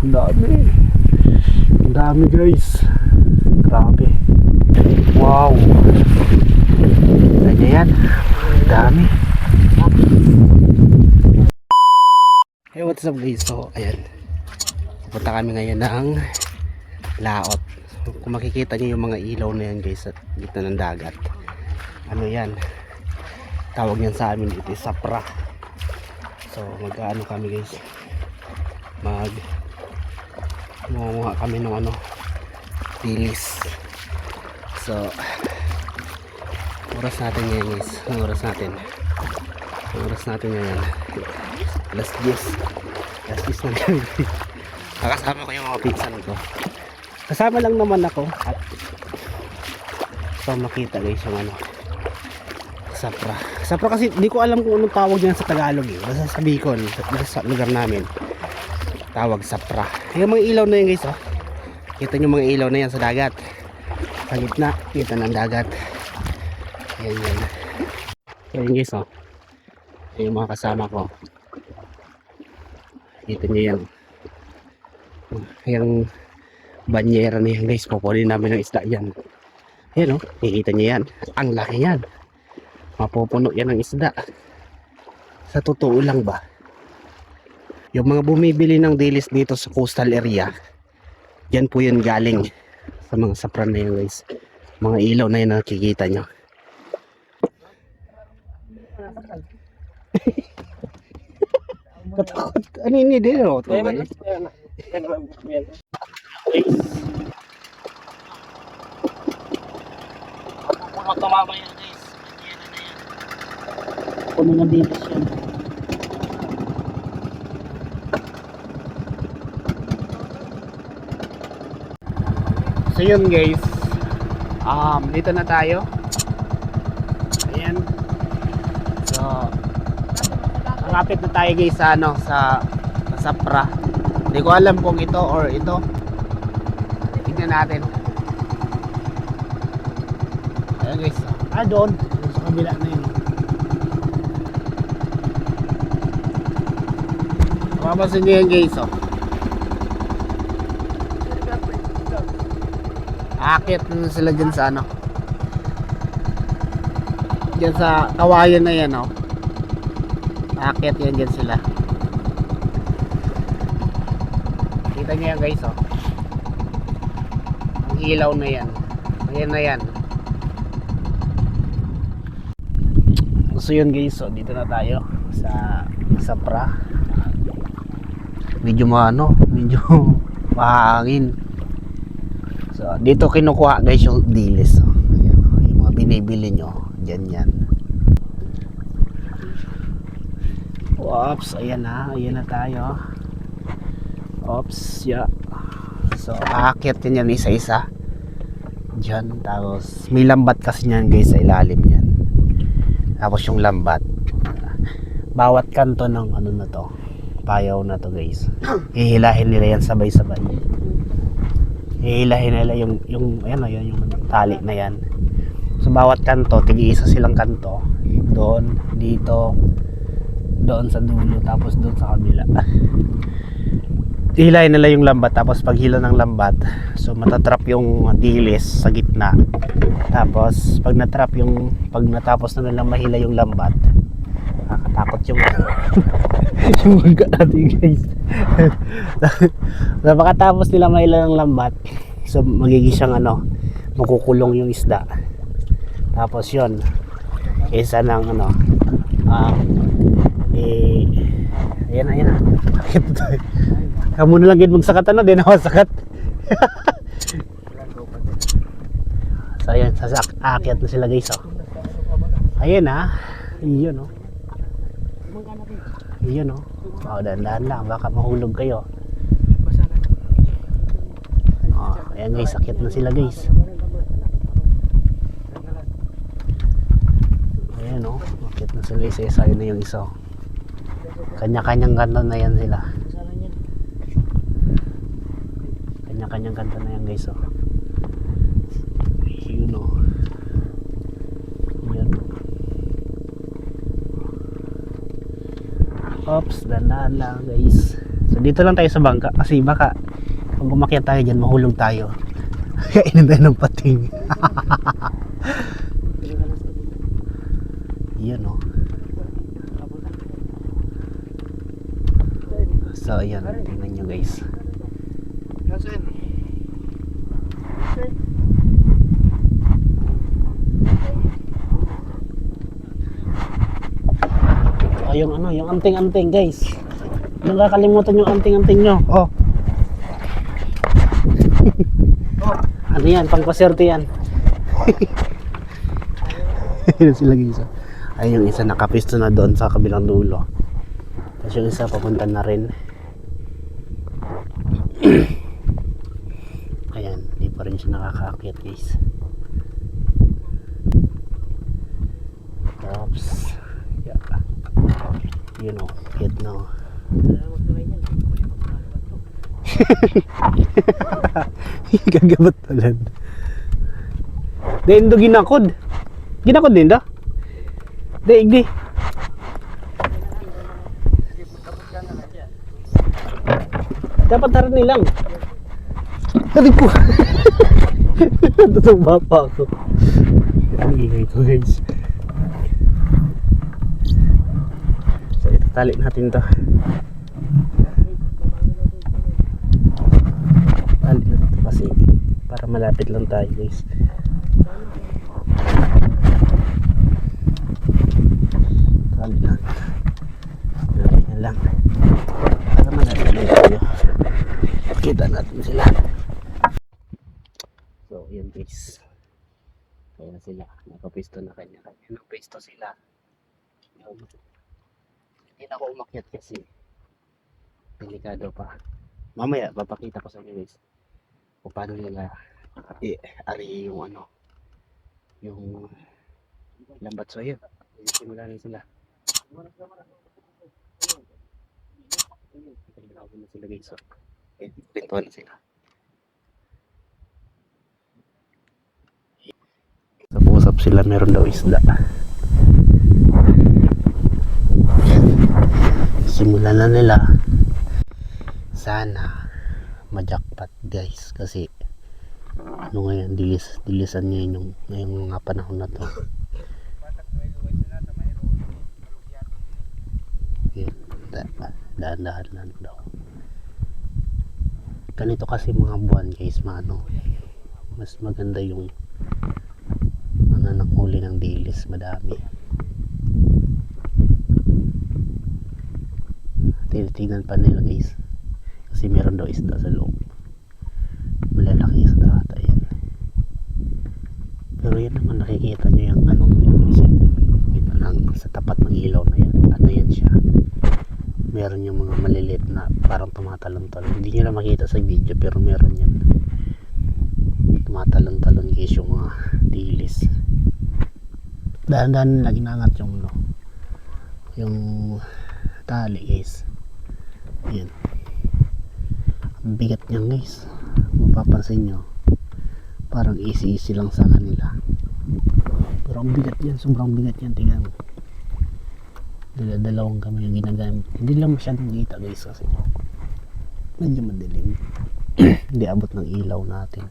Ang dami. Ang dami guys. Grabe. Wow. Kanya yan. Ang dami. Hey, what's up guys? So, ayan. Punta kami ngayon ng laot. Kung makikita nyo yung mga ilaw na yan guys at gitna ng dagat. Ano yan? Tawag yan sa amin, ito is sapra. So mag-ano kami guys, mangunguha kami ng ano, dilis. So oras natin ngayon guys. Ang oras natin ngayon alas 10 na gabi. Nakasama ko yung mga pinsan ko, kasama lang naman ako at so makita guys yung ano, sapra kasi di ko alam kung anong tawag yan sa Tagalog eh. Basta sa Bicol, sa lugar namin tawag sapra. Yung mga ilaw na yan guys, oh. Kita nyo mga ilaw na yan sa dagat, sa gitna, kita ng dagat. Ayan yan. Ayan guys, oh. Ayan yung mga kasama ko. Kita nyo yan. Yung banyera na yan guys, kukunin namin ng isda yan. Ayan, oh. Nakikita nyo yan, ang laki yan. Mapupuno yan ng isda. Sa totoo lang ba, yung mga bumibili ng dilis dito sa coastal area, yan po yun galing sa mga sapran na yun guys. Mga ilaw na yun nakikita nyo. Katakot. Ano yun din o? Mapupuno tumama yan guys. Puno na dito siya. So yun guys, dito na tayo. Ayan. So malapit na tayo guys sa ano, sa sapra. Hindi ko alam kung ito or ito. Tignan natin. Ayan guys. Doon sa kabila na yun. Mapapansin nyo yan guys, oh. Aakit na sila dyan sa ano, dyan sa kawayan na yan, oh. Aakit yan dyan sila. Kita nyo yan guys, oh. Ang ilaw na yan. Ayan na yan. So yun guys, so dito na tayo sa sapra. Medyo medyo mahangin. So dito kinukuha guys yung dilis. Ayan, yung mga binibili nyo dyan yan. Oops, ayan na tayo. Oops, yeah. So aakit yan isa-isa dyan. Tapos may lambat kasi nyan guys sa ilalim yan. Tapos yung lambat, bawat kanto ng ano na to, payaw na to guys, hihilahin nila yan sabay-sabay. Hihilahin nila yung ayan o, yung tali na yan. So bawat kanto, tig-isa silang kanto. Doon, dito, doon sa dulo, tapos doon sa kabila. Hihilahin nila yung lambat, tapos pag hila ng lambat, so matatrap yung dilis sa gitna. Tapos pag natapos na nilang mahila yung lambat, nakakatakot yung yung mga natin guys. So pagkatapos nila mahila ng lambat, so magiging siyang ano, makukulong yung isda. Tapos yun, isa ng ano, ayan na. Kamu na lang gid magsakat ano, di na masakat. So ayan, aakyat na sila guys, oh. Ayan yun, oh. Yun, oh. Dahan-dahan lang, baka mahulog kayo. Ayan guys, akyat na sila guys. Ayan, oh. Akyat na sila isa-isa. Yun na yung isa, oh. Kanya-kanyang kanto na yan sila. Kanya-kanyang kanto na yan guys, oh. Yun, oh. Yun. Oops, dandan lang guys. So dito lang tayo sa bangka kasi baka pag umakyat tayo dyan mahulog tayo. Kainin tayo ng pating. Yan o. So ayan, tingnan nyo guys. Yung ano, yung anting-anting guys. Yung kakalimutan yung anting-anting nyo. Oh. Ano yan, pangpaserte yan. Ayun sila isa. Ayun yung isa nakapisto na doon sa kabilang dulo. Tapos yung isa papunta na rin. Ayan, di pa rin siya nakakaakyat guys. Oops. Yeah. You know, hit now. Gagabat pala. Dahil do ginakod. Ginakod din da? Dahil di. Dapat taran nilang. Tadi po. Tutumba pa ako. Ang ingay ko guys. So itatali natin to. Tali natin to kasi para malapit lang tayo guys. Tali na. Tali na lang. Para malapit lang tayo. Kita natin sila. So yun guys. Kaya na sila. Nakapisto na kanya-kanya. Nakapisto sila. Hindi na ako umakyat kasi delikado pa. Mamaya papakita ko sa inyo guys kung paano nila ari yung ano yung lambat. So yun, simula na sila. Pinagawa na sila guys. So pintuan na sila. Sa pusap sila meron daw isda. Simulan na nila. Sana majakpat guys kasi ano ngayon dilisan niya yung ngayong mga panahon na to. Yan, dahan-dahan lang daw. Ganito kasi mga buwan guys, mas maganda yung nananghuli ng dilis, madami. Tinitignan pa nila guys kasi meron daw isda sa loob, malalaki isda ata yan. Pero yan naman nakikita nyo yung anong ito lang sa tapat ng ilaw na yan. Ano yan siya, meron yung mga maliliit na parang tumatalon-talon. Hindi nyo na makita sa video pero meron yan, tumatalon-talon guys yung mga dilis. Dahan-dahan lang inangat yung tali guys. Yan, ang bigat niyan guys, mapapansin nyo parang easy lang sa kanila pero ang bigat yan, sobrang bigat yan. Tingnan mo, dalawang kami yung ginagamit. Hindi lang masyadong kita guys kasi medyo madilim. Hindi abot ng ilaw natin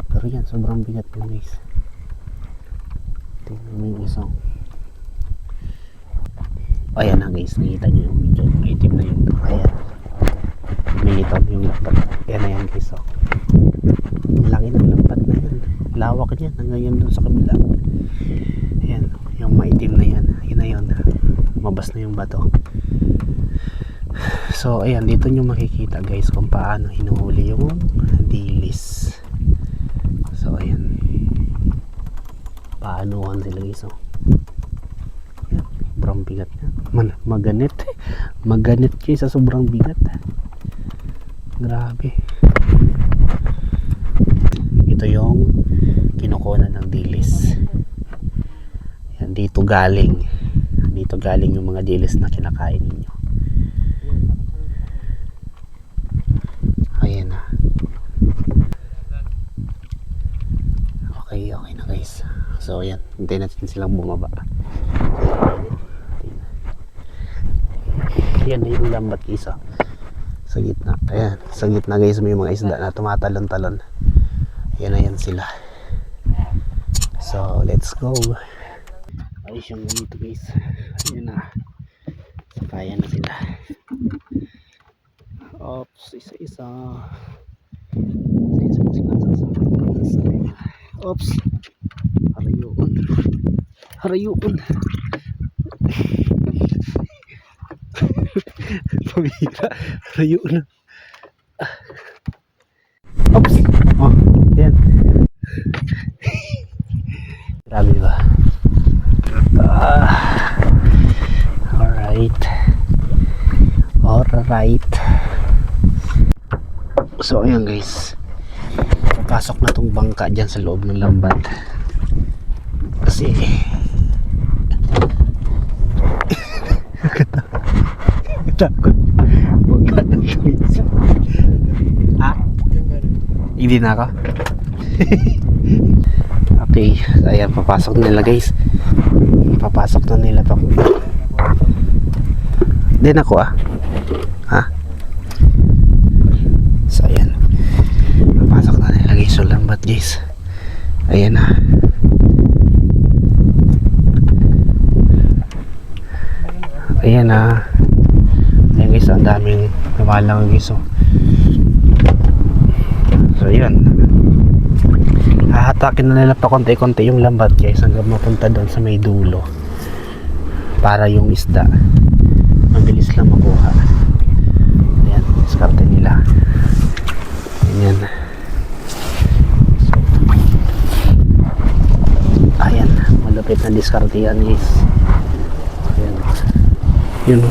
pero yan, sobrang bigat yan guys. Tingnan mo yung isang. Ayan na guys, nakita nyo yung video, itim na yung ayan, militab yung lambat. Ayan na yan guys, oh. Ang laki ng lambat na yan, lawak yan hanggang yan dun sa kabila. Ayan, yung maitim na yan, yun na yun, mabas na yung bato. So ayan, dito nyo makikita guys kung paano hinuhuli yung dilis. So ayan, paanuhan sila guys, oh. Sobrang bigat niya. Maganit siya sa sobrang bigat. Grabe. Ito yung kinukunan ng dilis. Yan, dito galing yung mga dilis na kinakain ninyo. Ayan na. Okay na guys. So ayan, hintayin natin silang bumaba. Yan na yung lambat isa. Sa gitna. Ayan. Sa gitna guys, may mga isda na tumatalon-talon. Ayan na yan sila. So, let's go. Ayos yung ganito guys. Ayan na. Kaya na sila. Oops, isa-isa. Isa-isa na sila sasama. Oops. Harayuon. Harayuon. Pabira. Harayuon. Oops. Oh, yan. Grabe ba? Alright. Alright. So ayan guys, papasok na tong bangka dyan sa loob ng lambat kasi takot huwag ka nang tumis. Ha? Hindi na ako. Okay, so ayan, papasok na nila guys. Papasok na nila to. Din ako ha? So ayan, papasok na nila guys. So lambat guys. Ayan na. Ayan na. Ayan guys, ang daming lumalang guys. So ayan, hahatakin na nila pa konti-konti yung lambat guys hanggang mapunta doon sa may dulo para yung isda mabilis lang makuha. Ayan, diskarte nila. Ayan. So, ayan, malapit na diskarte yan guys. Ayan. Yun.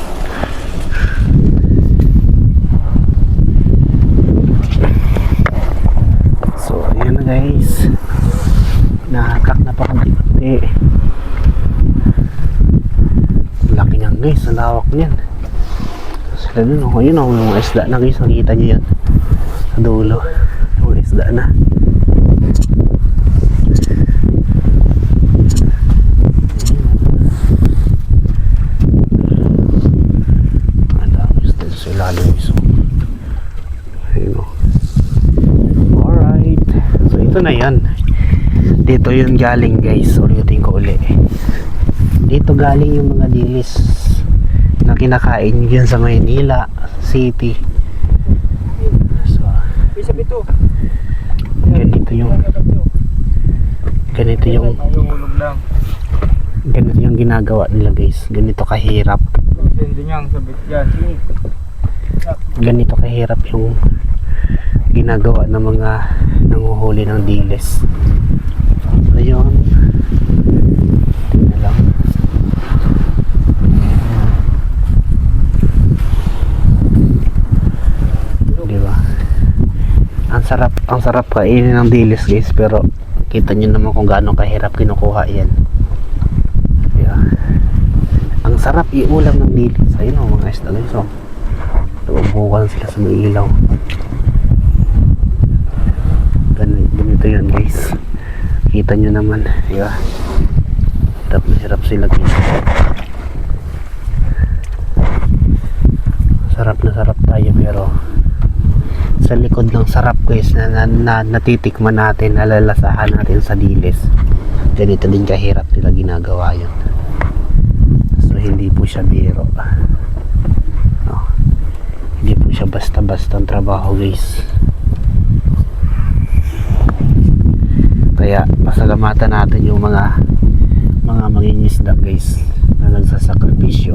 So ayan na guys, nahakak na pa konti-konti. Laki niyan guys, ang lawak niyan. Sila dun, yun yung mga isda na guys, nakikita nyo yan sa dulo, yung mga isda na. Ang dami isda sa ilalim guys. Ayun o. Alright, so ito na yan. Dito yun galing guys, ulitin ko uli. Dito galing yung mga dilis na kinakain dyan sa Maynila City. So, ganito yung ginagawa nila guys. Ganito kahirap. Ganito kahirap yung ginagawa ng mga nanguhuli ng dilis. Ayun. Tingnan lang. Diba? Ang sarap kainin ng dilis guys, pero kita nyo naman kung gaano kahirap kinukuha yan. Diba? Ang sarap iulam ng dilis. Ayun o mga isda guys. So, nabubukan sila sa may ilaw. Ganito yan guys. Kita nyo naman. Diba? Hirap na hirap sila guys. Sarap na sarap tayo, pero sa likod ng sarap guys na natitikman natin, nalalasahan natin sa dilis, ganito din kahirap nila ginagawa yun. So hindi po siya biro, no. Hindi po siya basta-basta ang trabaho guys. Kaya pasalamatan natin yung mga mangingisda guys na nagsasakripisyo,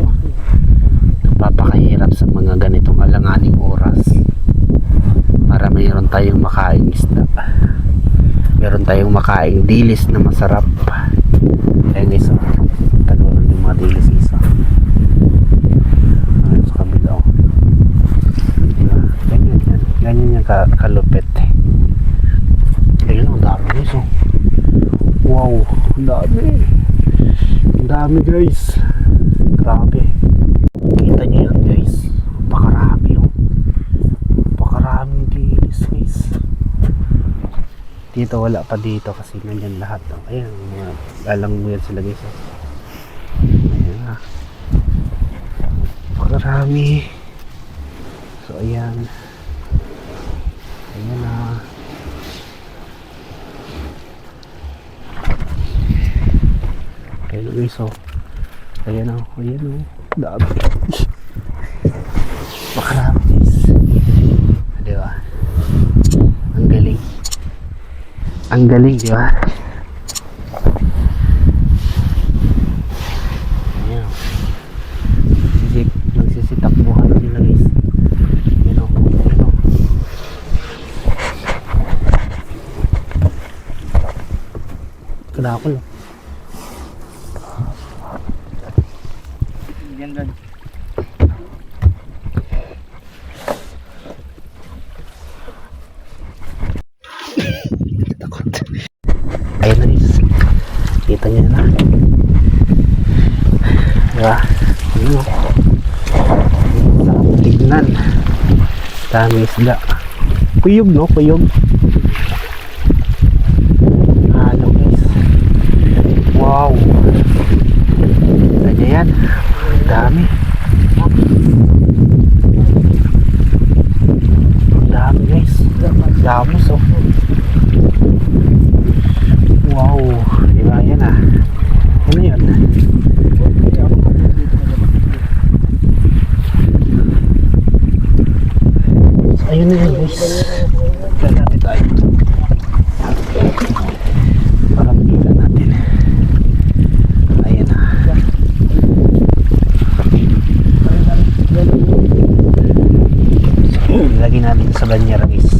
nagpapakahirap sa mga ganitong alanganing oras para mayroon tayong makaing isda, mayroon tayong makaing dilis na masarap. Ayan guys, talunan yung mga dilis guys. Ayan sa kabila, diba? Ganyan yung kalupit. Ayun, ang dami guys. Wow, ang dami guys, grabe. Kita nyo yan guys, pakarami pakaraming dilis guys. Dito wala pa dito kasi nandyan lahat. Ayan, mga lalang mo yan sila guys. Ayan na, pakarami. So ayan. Ayan na. Ayan guys, so ayan na. Ayan na. Dami. Makarami guys. Diba? Ang galing. Ang galing, diba? Ayan. Nagsisitakbuhan na sila guys. Ayan o. Ayan o. Kadakol. Yan gan. Takot. Ayan na guys. Kita nyo na. Diba? Ayan o. Sarap tignan. Dami isda. Kuyog no? Kuyog. Halo guys. Wow. Kita nyo yan. Dami. Dami guys. Dami so. Wow. Diba yan ah. Ano yun? So, ayun na yun guys. Lalapit tayo. Para makita natin. Ayan na. So, ilagay natin sa banyera guys.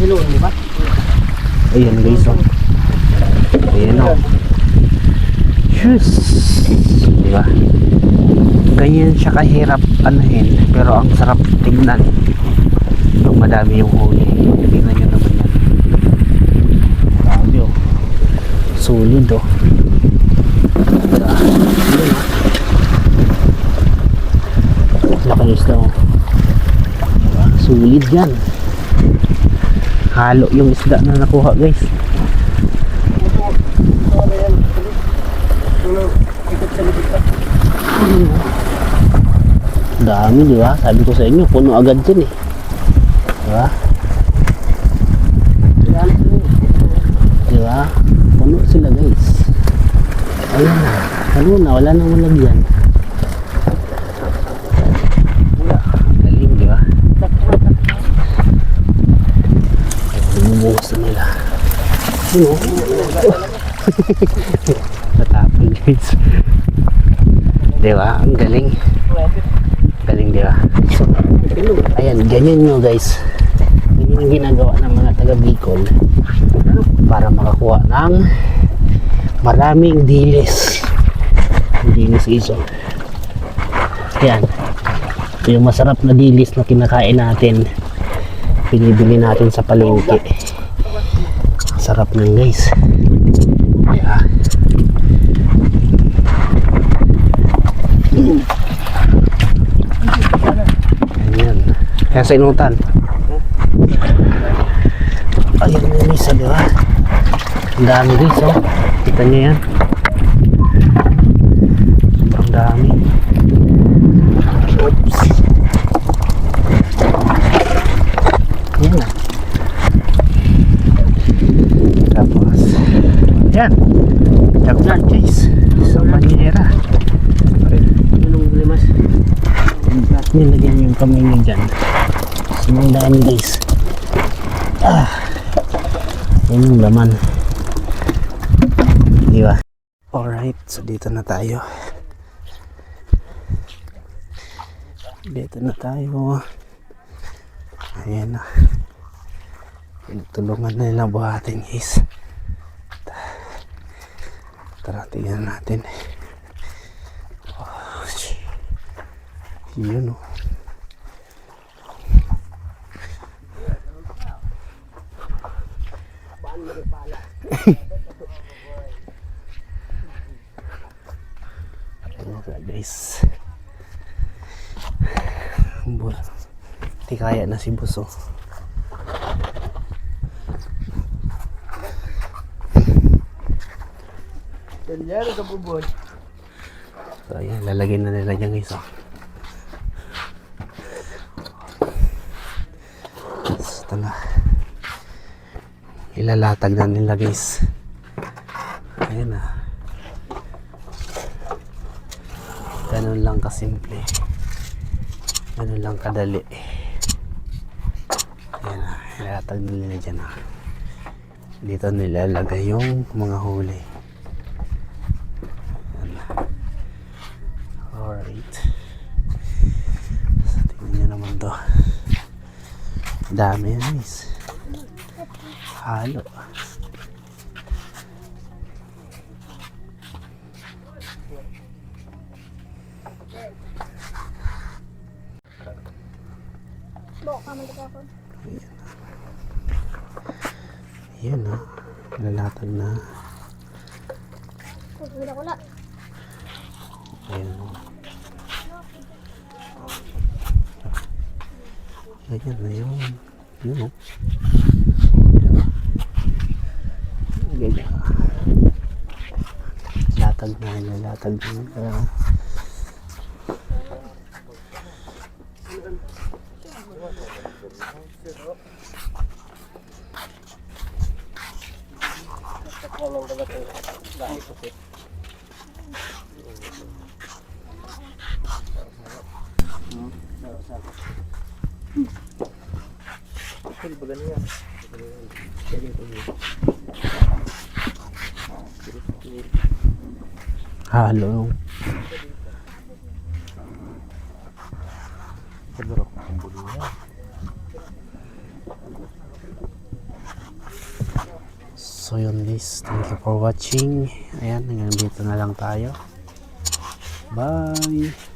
Hello, di ba? Ayan guys oh. Ayan oh. Yes. Diba? Ganyan siya kahirap anuhin, pero ang sarap tignan pag madami yung huli. Tignan nyo naman yan. Grabe oh. Solid oh. Diba? Ayan oh. Laki isda oh. Diba? Solid yan. Halo yung isda na nakuha guys. Dami diba? Sabi ko sa inyo, puno agad dyan eh. Diba? Diba? Puno sila guys. Ayun na. Ano na, wala nang malagyan. Galing diba? Bumubukas na nila. Ano? Natapon guys. Diba? Ang galing. Galing diba? So, ayan, ganyan nyo guys. Ganyan yung ginagawa ng mga taga Bicol para makakuha ng maraming dilis. Dilis iso. Ayan. Ito yung masarap na dilis na kinakain natin. Binibili natin sa palengke. Sarap nang guys. Yeah. Ayan. Kaya sa inutan. Ayan yung isa diba? Ang dami guys oh. Kita nyo yan. Ang dami. Oops. Ayan na. Tapos yan. Jaglan guys. Isang banyera. Anong limas? Nilagyan yung kamay nyo dyan. Sinang dami guys. Yan yung laman. Diba? Alright, so dito na tayo. Dito na tayo. Ayan na. Pinagtulungan na nilang buhatin guys. Tara, tingnan natin. Oh, yun o. Ayan guys. Di kaya na si Buso. Kanyari ka bubod. So ayan, lalagyan na nila dyan guys. Oh. So, ito na. Ilalatag na nila guys. Ayan na. Ganun lang kasimple. Ganun lang kadali. Ayan na. Ilalatag na nila dyan. Ah. Dito nilalagay yung mga huli. Ayan na. Alright. So, tingnan nyo naman to. Dami yan guys. Halo. Ayan na. Lalatag na. Ayan. Ayan na yun. Yun o. Ganyan. Latag na. Latag na. Halo. So yun guys, thank you for watching. Ayan, hanggang dito na lang tayo. Bye!